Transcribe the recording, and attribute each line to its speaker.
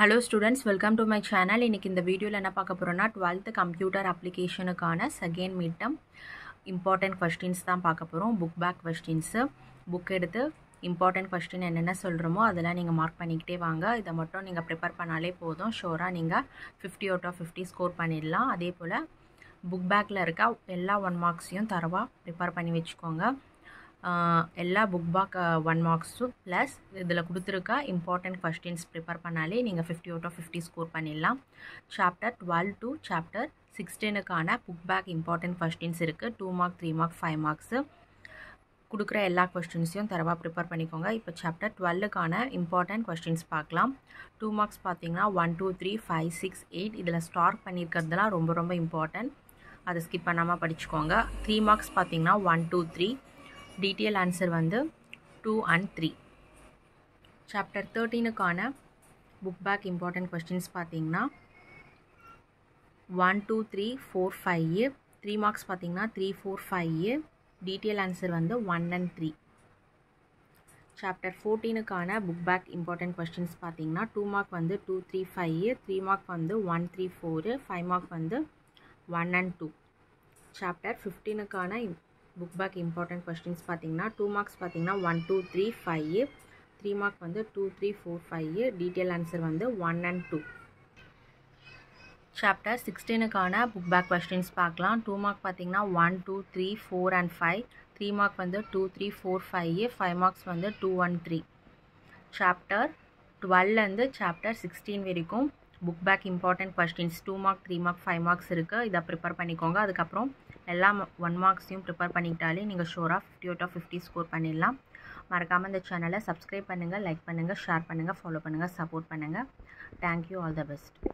Speaker 1: Hello students, welcome to my channel. இன்னைக்கு இந்த வீடியோல என்ன பார்க்க போறோம்னா 12th கம்ப்யூட்டர் அப்ளிகேஷனுக்கான second mid term important questions தான் பார்க்க போறோம். Book back questions. புக் எடுத்து இம்பார்ட்டன்ட் क्वेश्चन என்னென்ன சொல்றோமோ அதெல்லாம் நீங்க மார்க் பண்ணிக்கிட்டே வாங்க. இத மட்டும் நீங்க ப்ரிப்பேர் பண்ணாலே போதும். ஷூரா நீங்க 50 out of 50 ஸ்கோர் பண்ணிடலாம். அதே போல புக் பேக்ல இருக்க எல்லா 1 மார்க்ஸையும் தரவா ப்ரிப்பேர் பண்ணி வெச்சுக்கோங்க. எல்லா புக் பேக் 1 மார்க்ஸும் ப்ளஸ் இதில் கொடுத்துருக்க இம்பார்ட்டன்ட் क्वेश्चंस ப்ரிப்பேர் பண்ணாலே நீங்கள் 50 out of 50 ஸ்கோர் பண்ணிடலாம். சாப்டர் 12 to சாப்டர் 16க்கான புக் பேக் இம்பார்ட்டன்ட் क्वेश्चंस இருக்குது. 2 மார்க் 3 மார்க் 5 மார்க்ஸு கொடுக்குற எல்லா क्वेश्चंஸையும் தரவா ப்ரிப்பேர் பண்ணிக்கோங்க. இப்போ சாப்டர் 12க்கான இம்பார்ட்டன்ட் क्वेश्चंस பார்க்கலாம். 2 மார்க்ஸ் பார்த்தீங்கன்னா 1 2 3 5 6 8 இதில் ஸ்டார் பண்ணியிருக்கிறதுலாம் ரொம்ப ரொம்ப இம்பார்ட்டன்ட். அதை ஸ்கிப் பண்ணாமல் படிச்சுக்கோங்க. 3 மார்க்ஸ் பார்த்தீங்கன்னா 1 2 3 டீட்டெயில் ஆன்சர் வந்து 2 and 3. சாப்டர் 13க்கான புக் பேக் இம்பார்ட்டன்ட் क्वेश्चंस பார்த்தீங்கன்னா 1 2 3 4 5 3 மார்க்ஸ் பார்த்தீங்கன்னா 3 4 5 டீட்டெயில் ஆன்சர் வந்து 1 and 3. சாப்டர் 14க்கான புக் பேக் இம்பார்ட்டன்ட் क्वेश्चंस பார்த்தீங்கன்னா 2 மார்க் வந்து 2 3 5 3 மார்க் வந்து 1 3 4 5 மார்க் வந்து 1 and 2. சாப்டர் 15க்கான புக் பேக் இம்பார்ட்டன்ட் क्वेश्चंस பார்த்தீங்கன்னா 2 மார்க்ஸ் பார்த்தீங்கன்னா 1 2 3 5 3 மார்க் வந்து 2 3 4 5 டீட்டெயில் ஆன்சர் வந்து 1 and 2. சாப்டர் 16க்கான புக் பேக் क्वेश्चंस பார்க்கலாம். 2 மார்க் பார்த்தீங்கன்னா 1 2 3 4 and 5 3 மார்க் வந்து 2 3 4 5 5 மார்க்ஸ் வந்து 2 and 3. சாப்டர் 12லேருந்து சாப்டர் 16 வரைக்கும் book back important questions 2 mark 3 mark 5 marks இருக்குது. இதை ப்ரிப்பேர் பண்ணிக்கோங்க. அதுக்கப்புறம் எல்லா 1 மார்க்ஸையும் ப்ரிப்பேர் பண்ணிக்கிட்டாலே நீங்கள் ஷூராக 50 out of 50 ஸ்கோர் பண்ணிடலாம். மறக்காமல் இந்த சேனலை சப்ஸ்கிரைப் பண்ணுங்கள், லைக் பண்ணுங்கள், ஷேர் பண்ணுங்கள், ஃபாலோ பண்ணுங்கள், சப்போர்ட் பண்ணுங்கள். Thank you, all the best.